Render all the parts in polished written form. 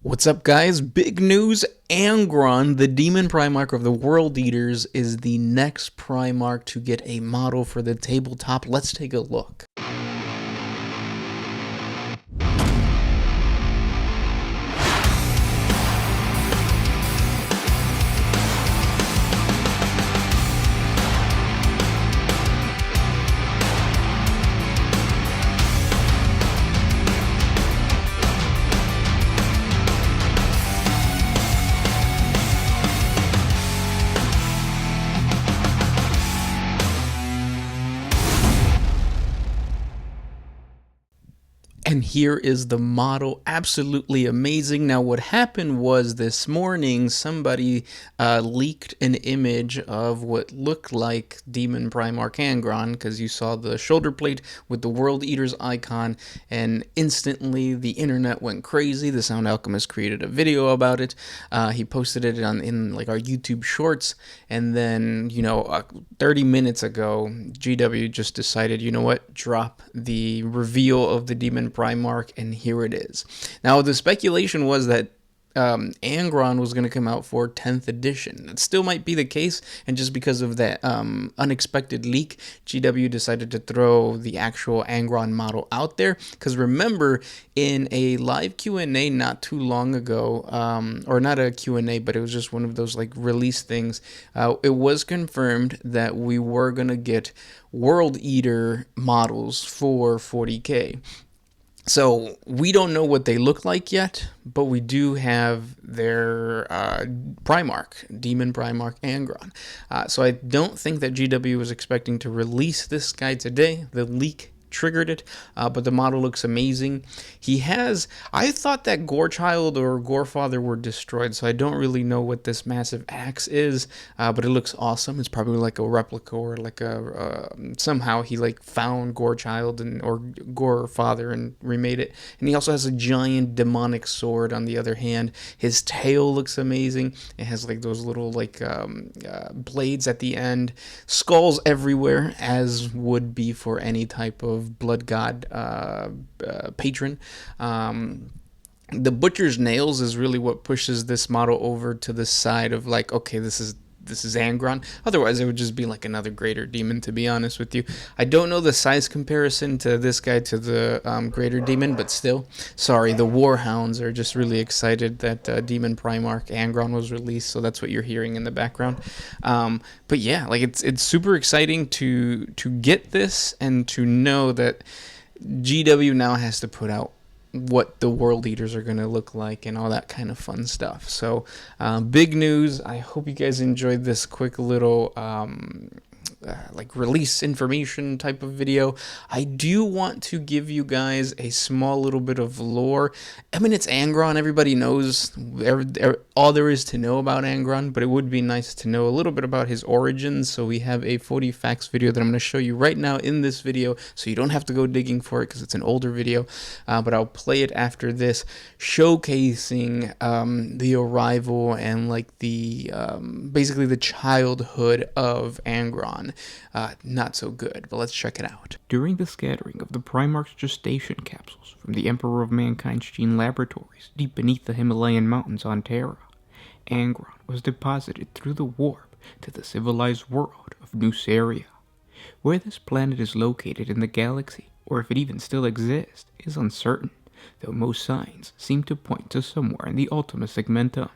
What's up, guys? Big news. Angron, the demon Primarch of the World Eaters, is the next Primarch to get a model for the tabletop. Let's take a look. And here is the model. Absolutely amazing. Now, what happened was this morning, somebody leaked an image of what looked like Demon Primarch Angron, because you saw the shoulder plate with the World Eaters icon, and instantly the internet went crazy. The Sound Alchemist created a video about it. He posted it in like our YouTube Shorts, and then 30 minutes ago, GW just decided, you know what, drop the reveal of the Demon Primarch, and here it is. Now, the speculation was that Angron was going to come out for 10th edition. It still might be the case, and just because of that unexpected leak, GW decided to throw the actual Angron model out there. Because remember, in a live Q&A not too long ago, or not a Q&A, but it was just one of those like release things, it was confirmed that we were going to get World Eater models for 40K. So we don't know what they look like yet, but we do have their Primarch, Demon Primarch Angron. So I don't think that GW was expecting to release this guy today. The leak triggered it, but the model looks amazing. I thought that Gorechild or Gorefather were destroyed, so I don't really know what this massive axe is, but it looks awesome. It's probably like a replica, or like somehow he like found Gorechild or Gorefather and remade it. And he also has a giant demonic sword on the other hand. His tail looks amazing. It has like those little like blades at the end, skulls everywhere, as would be for any type of blood god patron. The butcher's nails is really what pushes this model over to the side of like, okay, this is Angron. Otherwise, it would just be like another greater demon, to be honest with you. I don't know the size comparison to this guy to the greater demon, but still, sorry, the Warhounds are just really excited that Demon Primarch Angron was released, so that's what you're hearing in the background. But yeah, like it's super exciting to get this and to know that GW now has to put out what the World Eaters are going to look like and all that kind of fun stuff. So big news. I hope you guys enjoyed this quick little like release information type of video. I do want to give you guys a small little bit of lore. I mean, it's Angron. Everybody knows all there is to know about Angron, but it would be nice to know a little bit about his origins. So we have a 40 facts video that I'm going to show you right now in this video, so you don't have to go digging for it because it's an older video, but I'll play it after this, showcasing the arrival and like the basically the childhood of Angron. Not so good, but let's check it out. During the scattering of the Primarch's gestation capsules from the Emperor of Mankind's gene laboratories deep beneath the Himalayan mountains on Terra, Angron was deposited through the warp to the civilized world of Nuceria. Where this planet is located in the galaxy, or if it even still exists, is uncertain, though most signs seem to point to somewhere in the Ultima Segmentum.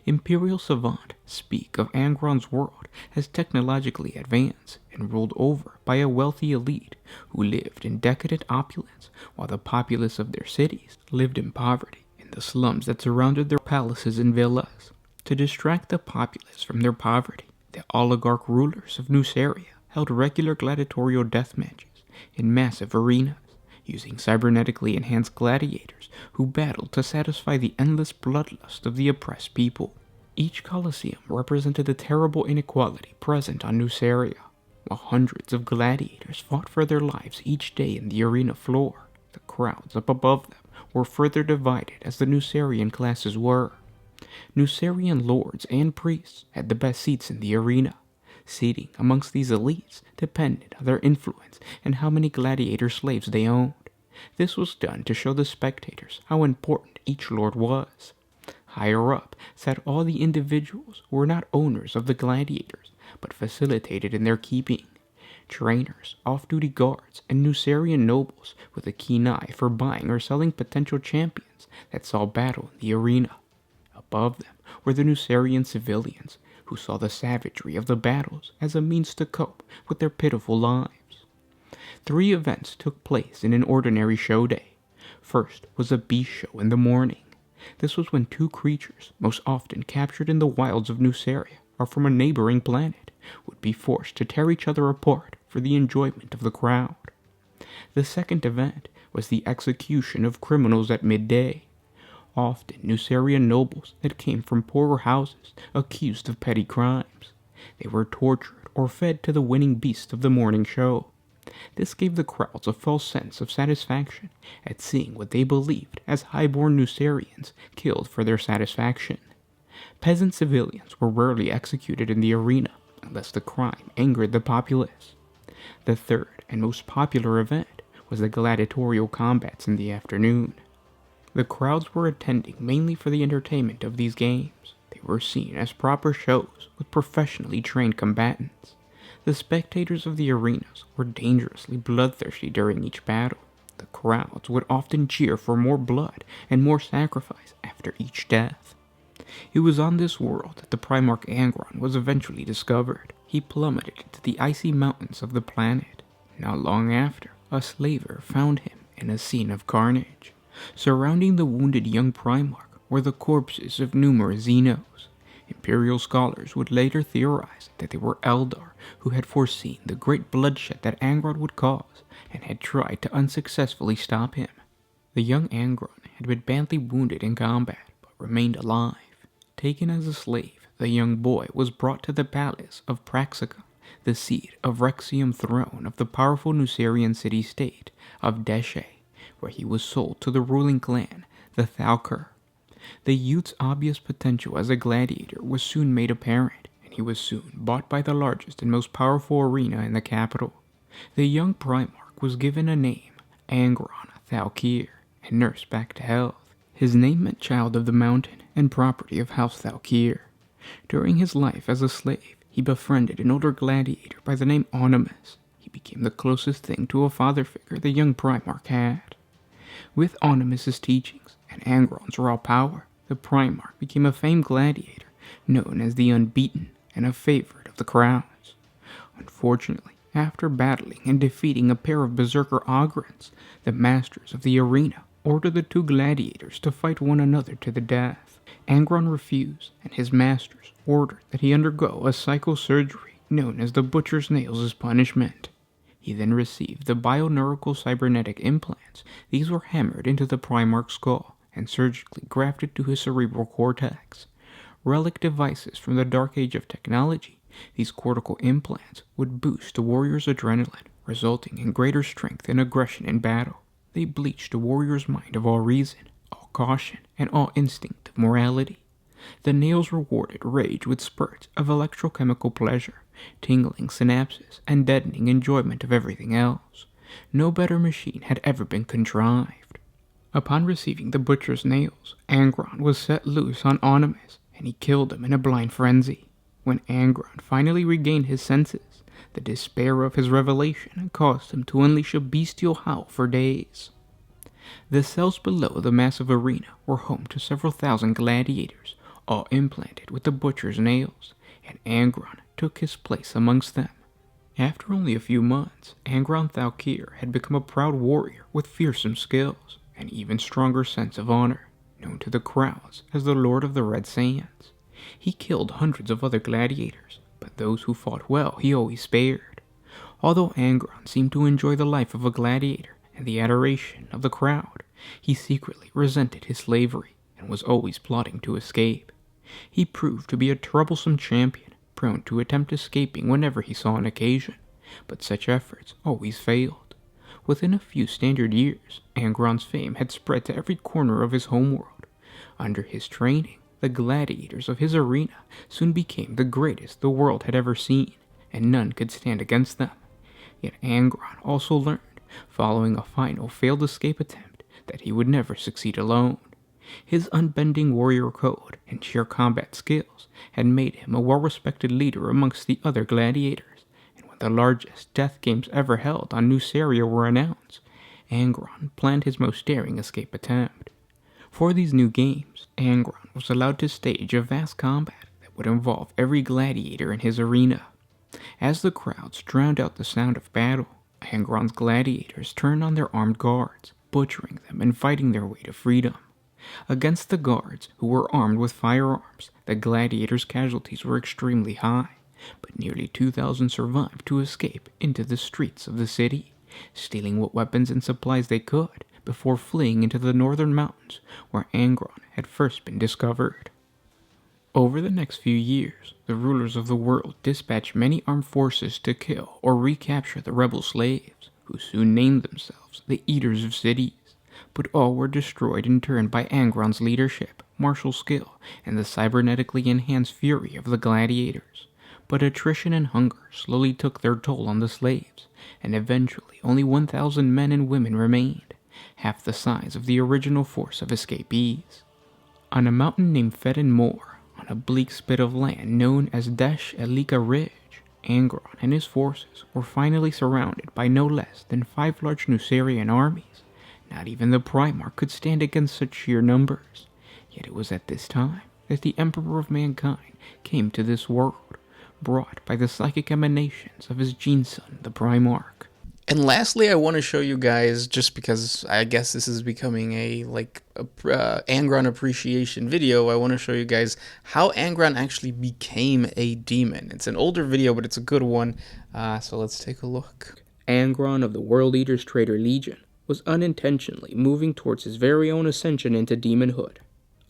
Imperial savant speak of Angron's world as technologically advanced and ruled over by a wealthy elite who lived in decadent opulence, while the populace of their cities lived in poverty in the slums that surrounded their palaces and villas. To distract the populace from their poverty, the oligarch rulers of Nuceria held regular gladiatorial death matches in massive arenas, using cybernetically enhanced gladiators who battled to satisfy the endless bloodlust of the oppressed people. Each coliseum represented the terrible inequality present on Nuceria. While hundreds of gladiators fought for their lives each day in the arena floor, the crowds up above them were further divided as the Nucerian classes were. Nucerian lords and priests had the best seats in the arena. Seating amongst these elites depended on their influence and how many gladiator slaves they owned. This was done to show the spectators how important each lord was. Higher up sat all the individuals who were not owners of the gladiators, but facilitated in their keeping. Trainers, off-duty guards, and Nucerian nobles with a keen eye for buying or selling potential champions that saw battle in the arena. Above them were the Nucerian civilians, who saw the savagery of the battles as a means to cope with their pitiful lives. 3 events took place in an ordinary show day. First was a beast show in the morning. This was when 2 creatures, most often captured in the wilds of Nuceria or from a neighboring planet, would be forced to tear each other apart for the enjoyment of the crowd. The second event was the execution of criminals at midday. Often Nucerian nobles that came from poorer houses accused of petty crimes. They were tortured or fed to the winning beast of the morning show. This gave the crowds a false sense of satisfaction at seeing what they believed as highborn Nucerians killed for their satisfaction. Peasant civilians were rarely executed in the arena unless the crime angered the populace. The third and most popular event was the gladiatorial combats in the afternoon. The crowds were attending mainly for the entertainment of these games. They were seen as proper shows with professionally trained combatants. The spectators of the arenas were dangerously bloodthirsty during each battle. The crowds would often cheer for more blood and more sacrifice after each death. It was on this world that the Primarch Angron was eventually discovered. He plummeted to the icy mountains of the planet. Not long after, a slaver found him in a scene of carnage. Surrounding the wounded young Primarch were the corpses of numerous Xenos. Imperial scholars would later theorize that they were Eldar who had foreseen the great bloodshed that Angron would cause and had tried to unsuccessfully stop him. The young Angron had been badly wounded in combat, but remained alive. Taken as a slave, the young boy was brought to the palace of Praxica, the seat of Rexium throne of the powerful Nucerian city-state of Deshe, where he was sold to the ruling clan, the Thalkur. The youth's obvious potential as a gladiator was soon made apparent, and he was soon bought by the largest and most powerful arena in the capital. The young Primarch was given a name, Angron Thalkir, and nursed back to health. His name meant child of the mountain and property of House Thalkir. During his life as a slave, he befriended an older gladiator by the name Onimus. He became the closest thing to a father figure the young Primarch had. With Onimus's teachings and Angron's raw power, the Primarch became a famed gladiator known as the Unbeaten and a favorite of the crowds. Unfortunately, after battling and defeating a pair of berserker Ogrons, the masters of the arena ordered the 2 gladiators to fight one another to the death. Angron refused, and his masters ordered that he undergo a psychosurgery known as the Butcher's Nails as punishment. He then received the bioneurical cybernetic implants. These were hammered into the Primarch's skull and surgically grafted to his cerebral cortex. Relic devices from the dark age of technology, these cortical implants would boost the warrior's adrenaline, resulting in greater strength and aggression in battle. They bleached the warrior's mind of all reason, all caution, and all instinct of morality. The nails rewarded rage with spurts of electrochemical pleasure, tingling synapses, and deadening enjoyment of everything else. No better machine had ever been contrived. Upon receiving the butcher's nails, Angron was set loose on Onimus, and he killed him in a blind frenzy. When Angron finally regained his senses, the despair of his revelation caused him to unleash a bestial howl for days. The cells below the massive arena were home to several thousand gladiators, all implanted with the butcher's nails, and Angron took his place amongst them. After only a few months, Angron Thalkir had become a proud warrior with fearsome skills and even stronger sense of honor, known to the crowds as the Lord of the Red Sands. He killed hundreds of other gladiators, but those who fought well he always spared. Although Angron seemed to enjoy the life of a gladiator and the adoration of the crowd, he secretly resented his slavery and was always plotting to escape. He proved to be a troublesome champion, prone to attempt escaping whenever he saw an occasion, but such efforts always failed. Within a few standard years, Angron's fame had spread to every corner of his homeworld. Under his training, the gladiators of his arena soon became the greatest the world had ever seen, and none could stand against them. Yet Angron also learned following a final failed escape attempt that he would never succeed alone. His unbending warrior code and sheer combat skills had made him a well-respected leader amongst the other gladiators, and when the largest death games ever held on Nuceria were announced, Angron planned his most daring escape attempt. For these new games, Angron was allowed to stage a vast combat that would involve every gladiator in his arena. As the crowds drowned out the sound of battle, Angron's gladiators turned on their armed guards, butchering them and fighting their way to freedom. Against the guards, who were armed with firearms, the gladiators' casualties were extremely high, but nearly 2,000 survived to escape into the streets of the city, stealing what weapons and supplies they could before fleeing into the northern mountains where Angron had first been discovered. Over the next few years, the rulers of the world dispatched many armed forces to kill or recapture the rebel slaves, who soon named themselves the Eaters of Cities. But all were destroyed in turn by Angron's leadership, martial skill, and the cybernetically enhanced fury of the gladiators. But attrition and hunger slowly took their toll on the slaves, and eventually only 1,000 men and women remained, half the size of the original force of escapees. On a mountain named Fedden Moor, on a bleak spit of land known as Desh Elika Ridge, Angron and his forces were finally surrounded by no less than 5 large Nucerian armies. Not even the Primarch could stand against such sheer numbers. Yet it was at this time that the Emperor of Mankind came to this world, brought by the psychic emanations of his gene son, the Primarch. And lastly, I want to show you guys, just because I guess this is becoming a Angron appreciation video, I want to show you guys how Angron actually became a demon. It's an older video, but it's a good one, so let's take a look. Angron of the World Eaters Traitor Legion was unintentionally moving towards his very own ascension into demonhood.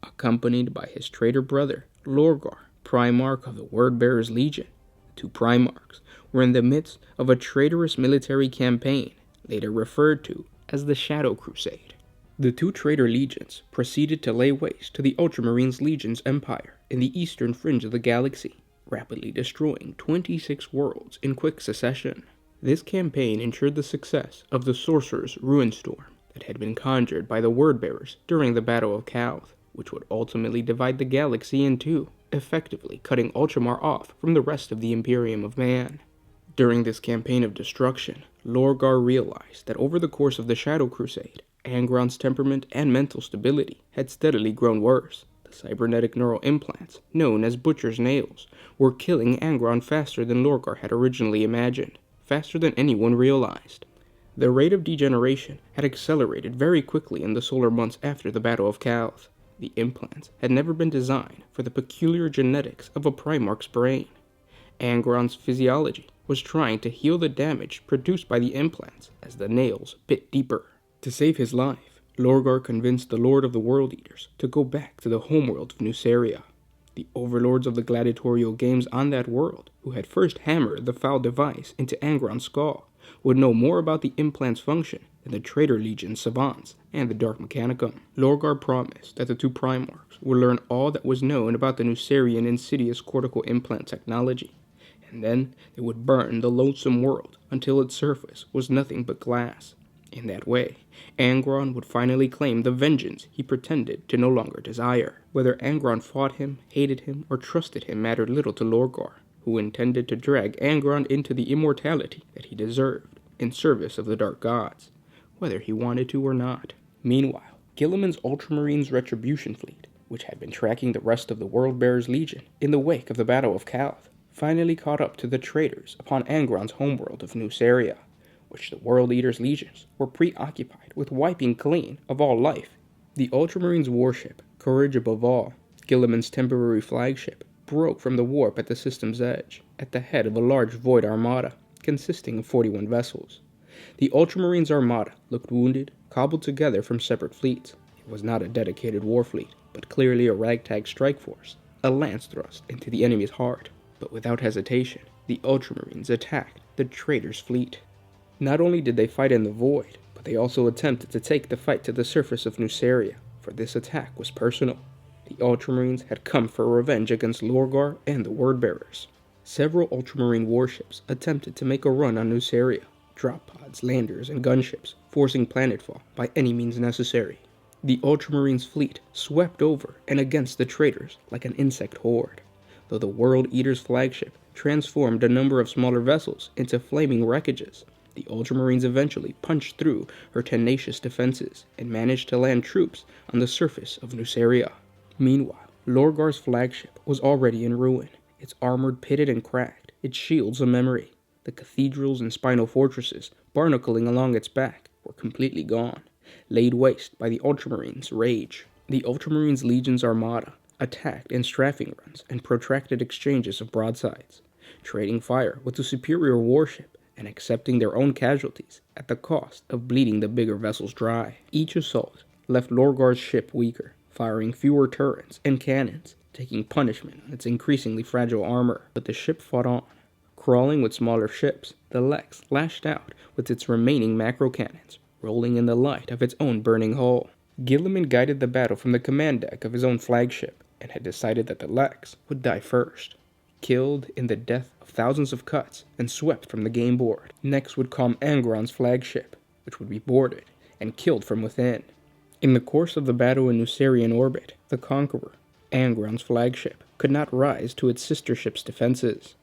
Accompanied by his traitor brother, Lorgar, Primarch of the Wordbearers Legion, the 2 Primarchs were in the midst of a traitorous military campaign, later referred to as the Shadow Crusade. The 2 traitor legions proceeded to lay waste to the Ultramarines Legion's empire in the eastern fringe of the galaxy, rapidly destroying 26 worlds in quick succession. This campaign ensured the success of the Sorcerer's Ruin Storm that had been conjured by the Wordbearers during the Battle of Calth, which would ultimately divide the galaxy in 2, effectively cutting Ultramar off from the rest of the Imperium of Man. During this campaign of destruction, Lorgar realized that over the course of the Shadow Crusade, Angron's temperament and mental stability had steadily grown worse. The cybernetic neural implants, known as Butcher's Nails, were killing Angron faster than Lorgar had originally imagined. Faster than anyone realized. The rate of degeneration had accelerated very quickly in the solar months after the Battle of Calth. The implants had never been designed for the peculiar genetics of a Primarch's brain. Angron's physiology was trying to heal the damage produced by the implants as the nails bit deeper. To save his life, Lorgar convinced the Lord of the World Eaters to go back to the homeworld of Nuceria. The overlords of the gladiatorial games on that world, who had first hammered the foul device into Angron's skull, would know more about the implant's function than the Traitor Legion savants and the Dark Mechanicum. Lorgar promised that the 2 Primarchs would learn all that was known about the Nucerian insidious cortical implant technology, and then they would burn the loathsome world until its surface was nothing but glass. In that way, Angron would finally claim the vengeance he pretended to no longer desire. Whether Angron fought him, hated him, or trusted him mattered little to Lorgar, who intended to drag Angron into the immortality that he deserved in service of the Dark Gods, whether he wanted to or not. Meanwhile, Guilliman's Ultramarines Retribution Fleet, which had been tracking the rest of the Worldbearers Legion in the wake of the Battle of Calth, finally caught up to the traitors upon Angron's homeworld of Nuceria, which the World Eaters Legions were preoccupied with wiping clean of all life. The Ultramarines' warship, Courage Above All, Guilliman's temporary flagship, broke from the warp at the system's edge, at the head of a large void armada, consisting of 41 vessels. The Ultramarines' armada looked wounded, cobbled together from separate fleets. It was not a dedicated war fleet, but clearly a ragtag strike force, a lance thrust into the enemy's heart. But without hesitation, the Ultramarines attacked the traitors' fleet. Not only did they fight in the void, but they also attempted to take the fight to the surface of Nuceria, for this attack was personal. The Ultramarines had come for revenge against Lorgar and the Wordbearers. Several Ultramarine warships attempted to make a run on Nuceria, drop pods, landers, and gunships, forcing planetfall by any means necessary. The Ultramarines' fleet swept over and against the traitors like an insect horde, though the World Eater's flagship transformed a number of smaller vessels into flaming wreckages. The Ultramarines eventually punched through her tenacious defenses and managed to land troops on the surface of Nuceria. Meanwhile, Lorgar's flagship was already in ruin, its armor pitted and cracked, its shields a memory. The cathedrals and spinal fortresses barnacling along its back were completely gone, laid waste by the Ultramarines' rage. The Ultramarines' Legion's armada attacked in strafing runs and protracted exchanges of broadsides, trading fire with the superior warship and accepting their own casualties at the cost of bleeding the bigger vessels dry. Each assault left Lorgar's ship weaker, firing fewer turrets and cannons, taking punishment on its increasingly fragile armor. But the ship fought on. Crawling with smaller ships, the Lex lashed out with its remaining macro cannons, rolling in the light of its own burning hull. Gilliman guided the battle from the command deck of his own flagship, and had decided that the Lex would die first, killed in the death of thousands of cuts and swept from the game board. Next would come Angron's flagship, which would be boarded and killed from within. In the course of the battle in Nucerian orbit, the Conqueror, Angron's flagship, could not rise to its sister ship's defenses.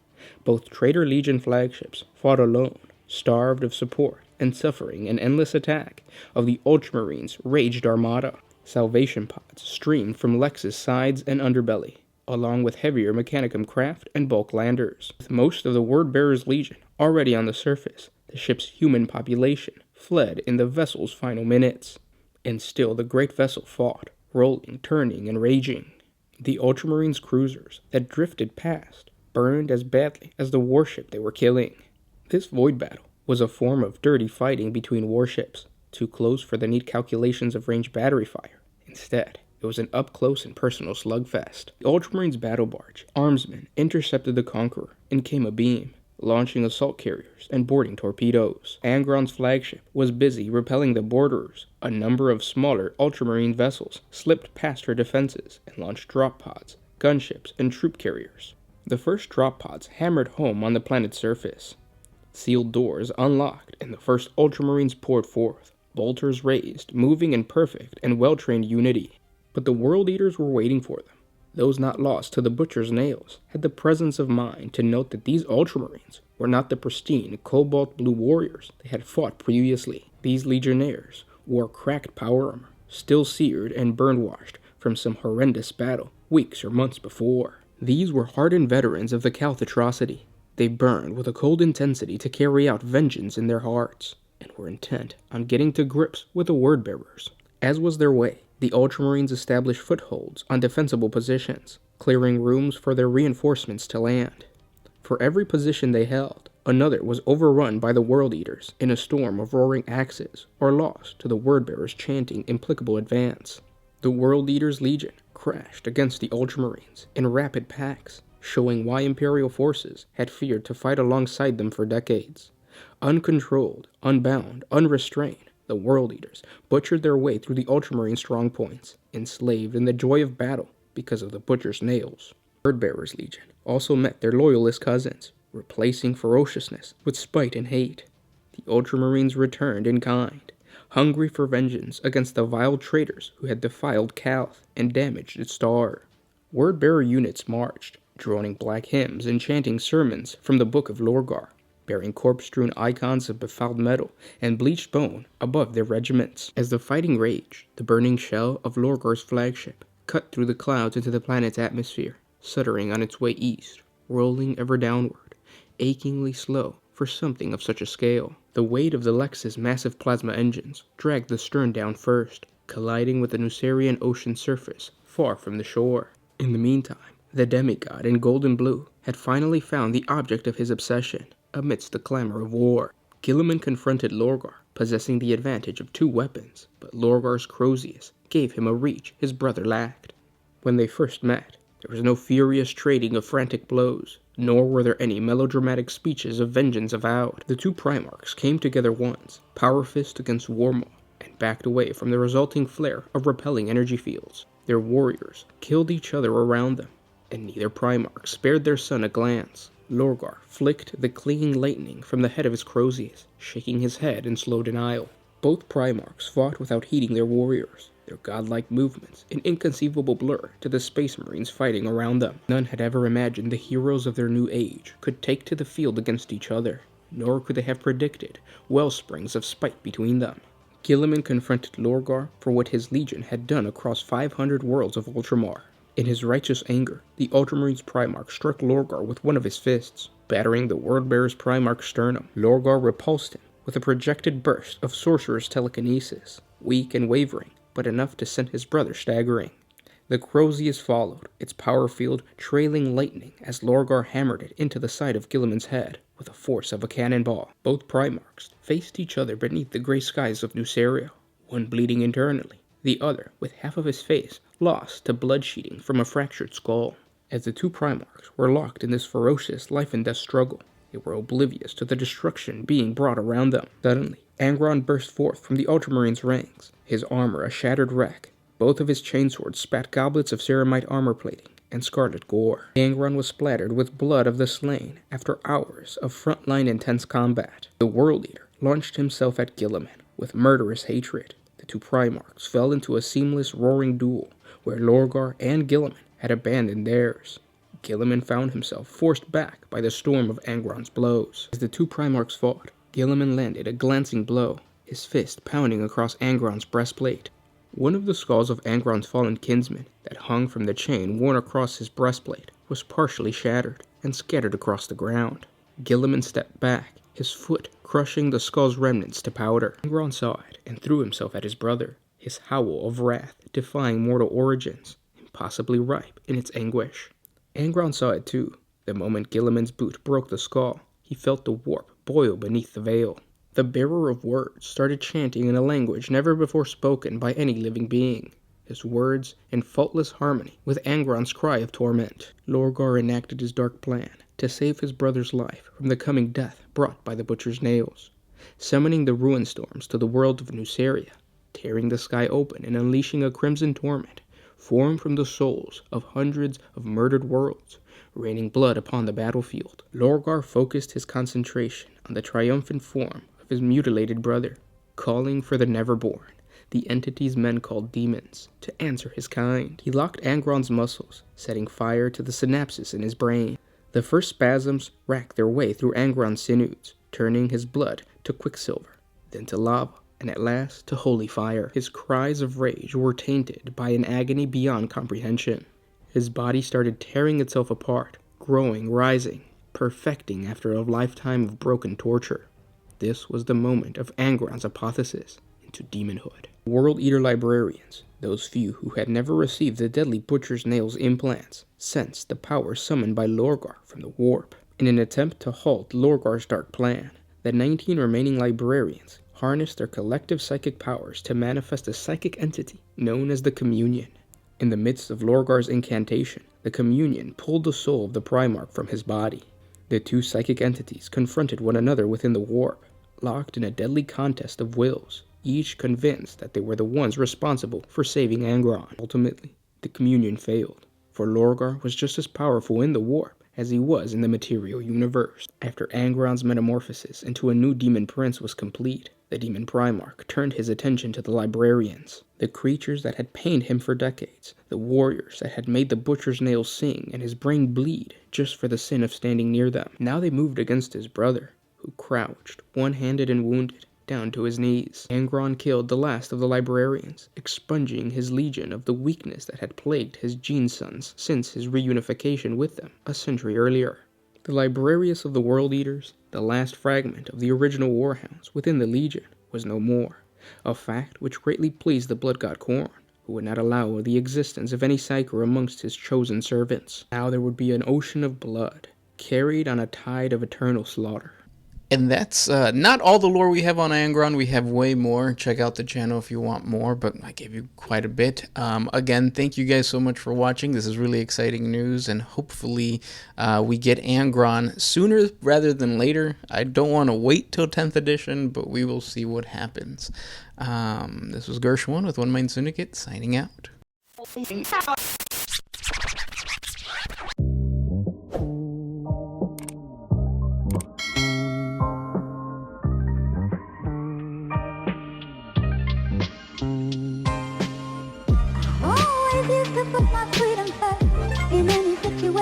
Both Traitor Legion flagships fought alone, starved of support and suffering an endless attack of the Ultramarines' raged armada. Salvation pods streamed from Lex's sides and underbelly, along with heavier Mechanicum craft and bulk landers. With most of the Wordbearer's Legion already on the surface, the ship's human population fled in the vessel's final minutes. And still the great vessel fought, rolling, turning, and raging. The Ultramarines' cruisers that drifted past burned as badly as the warship they were killing. This void battle was a form of dirty fighting between warships, too close for the neat calculations of ranged battery fire. Instead, it was an up-close and personal slugfest. The Ultramarines' battle barge, Armsman, intercepted the Conqueror and came abeam, launching assault carriers and boarding torpedoes. Angron's flagship was busy repelling the boarders. A number of smaller Ultramarine vessels slipped past her defenses and launched drop pods, gunships, and troop carriers. The first drop pods hammered home on the planet's surface. Sealed doors unlocked and the first Ultramarines poured forth, bolters raised, moving in perfect and well-trained unity. But the World Eaters were waiting for them. Those not lost to the butcher's nails had the presence of mind to note that these Ultramarines were not the pristine cobalt blue warriors they had fought previously. These legionnaires wore cracked power armor, still seared and burn-washed from some horrendous battle weeks or months before. These were hardened veterans of the Calth atrocity. They burned with a cold intensity to carry out vengeance in their hearts, and were intent on getting to grips with the word-bearers. As was their way, the Ultramarines established footholds on defensible positions, clearing rooms for their reinforcements to land. For every position they held, another was overrun by the World Eaters in a storm of roaring axes, or lost to the word-bearers chanting implicable advance. The World Eaters' Legion crashed against the Ultramarines in rapid packs, showing why Imperial forces had feared to fight alongside them for decades. Uncontrolled, unbound, unrestrained, the World Eaters butchered their way through the Ultramarine strongpoints, enslaved in the joy of battle because of the butcher's nails. Wordbearer's Legion also met their loyalist cousins, replacing ferociousness with spite and hate. The Ultramarines returned in kind, hungry for vengeance against the vile traitors who had defiled Calth and damaged its star. Wordbearer units marched, droning black hymns and chanting sermons from the Book of Lorgar, bearing corpse-strewn icons of befouled metal and bleached bone above their regiments. As the fighting raged, the burning shell of Lorgar's flagship cut through the clouds into the planet's atmosphere, shuddering on its way east, rolling ever downward, achingly slow for something of such a scale. The weight of the Lex's massive plasma engines dragged the stern down first, colliding with the Nucerian ocean surface far from the shore. In the meantime, the demigod in golden blue had finally found the object of his obsession amidst the clamor of war. Gilliman confronted Lorgar, possessing the advantage of two weapons, but Lorgar's Crozius gave him a reach his brother lacked. When they first met, there was no furious trading of frantic blows, nor were there any melodramatic speeches of vengeance avowed. The two Primarchs came together once, power fist against Warmaw, and backed away from the resulting flare of repelling energy fields. Their warriors killed each other around them, and neither Primarch spared their son a glance. Lorgar flicked the clinging lightning from the head of his Crozius, shaking his head in slow denial. Both Primarchs fought without heeding their warriors, their godlike movements an inconceivable blur to the Space Marines fighting around them. None had ever imagined the heroes of their new age could take to the field against each other, nor could they have predicted wellsprings of spite between them. Guilliman confronted Lorgar for what his legion had done across 500 worlds of Ultramar. In his righteous anger, the Ultramarines Primarch struck Lorgar with one of his fists, battering the Worldbearer's Primarch's sternum. Lorgar repulsed him with a projected burst of Sorcerer's telekinesis, weak and wavering, but enough to send his brother staggering. The Crozius followed, its power field trailing lightning as Lorgar hammered it into the side of Guilliman's head with the force of a cannonball. Both Primarchs faced each other beneath the gray skies of Nuceria, one bleeding internally, the other with half of his face lost to blood sheeting from a fractured skull. As the two Primarchs were locked in this ferocious life-and-death struggle, they were oblivious to the destruction being brought around them. Suddenly, Angron burst forth from the Ultramarines' ranks, his armor a shattered wreck. Both of his chainswords spat goblets of ceramite armor plating and scarlet gore. Angron was splattered with blood of the slain after hours of frontline intense combat. The World Eater launched himself at Guilliman with murderous hatred. The two Primarchs fell into a seamless roaring duel where Lorgar and Guilliman had abandoned theirs. Guilliman found himself forced back by the storm of Angron's blows. As the two Primarchs fought, Guilliman landed a glancing blow, his fist pounding across Angron's breastplate. One of the skulls of Angron's fallen kinsman that hung from the chain worn across his breastplate was partially shattered and scattered across the ground. Guilliman stepped back, his foot crushing the skull's remnants to powder. Angron saw it and threw himself at his brother, his howl of wrath defying mortal origins, impossibly ripe in its anguish. Angron saw it too. The moment Guilliman's boot broke the skull, he felt the warp boil beneath the veil. The bearer of words started chanting in a language never before spoken by any living being, his words in faultless harmony with Angron's cry of torment. Lorgar enacted his dark plan to save his brother's life from the coming death brought by the Butcher's nails, summoning the ruin storms to the world of Nuceria, tearing the sky open and unleashing a crimson torment formed from the souls of hundreds of murdered worlds, raining blood upon the battlefield. Lorgar focused his concentration on the triumphant form of his mutilated brother, calling for the Neverborn, the entities men called demons, to answer his kind. He locked Angron's muscles, setting fire to the synapses in his brain. The first spasms racked their way through Angron's sinews, turning his blood to quicksilver, then to lava, and at last to holy fire. His cries of rage were tainted by an agony beyond comprehension. His body started tearing itself apart, growing, rising, perfecting after a lifetime of broken torture. This was the moment of Angron's apotheosis into demonhood. World Eater librarians, those few who had never received the deadly Butcher's Nails implants, sensed the power summoned by Lorgar from the warp. In an attempt to halt Lorgar's dark plan, the 19 remaining librarians harnessed their collective psychic powers to manifest a psychic entity known as the Communion. In the midst of Lorgar's incantation, the Communion pulled the soul of the Primarch from his body. The two psychic entities confronted one another within the warp, locked in a deadly contest of wills, each convinced that they were the ones responsible for saving Angron. Ultimately, the Communion failed, for Lorgar was just as powerful in the warp as he was in the material universe. After Angron's metamorphosis into a new demon prince was complete, the demon Primarch turned his attention to the librarians, the creatures that had pained him for decades, the warriors that had made the Butcher's Nails sing and his brain bleed just for the sin of standing near them. Now they moved against his brother, who crouched, one-handed and wounded, down to his knees. Angron killed the last of the librarians, expunging his legion of the weakness that had plagued his gene sons since his reunification with them a century earlier. The Librarius of the World Eaters, the last fragment of the original Warhounds within the Legion, was no more, a fact which greatly pleased the Blood God Khorne, who would not allow the existence of any Psyker amongst his chosen servants. Now there would be an ocean of blood, carried on a tide of eternal slaughter. And that's not all the lore we have on Angron. We have way more. Check out the channel if you want more, but I gave you quite a bit. Again, thank you guys so much for watching. This is really exciting news, and hopefully we get Angron sooner rather than later. I don't want to wait till 10th edition, but we will see what happens. This was Gershwin with One Mind Syndicate, signing out. refuse to put my freedom first in any situation.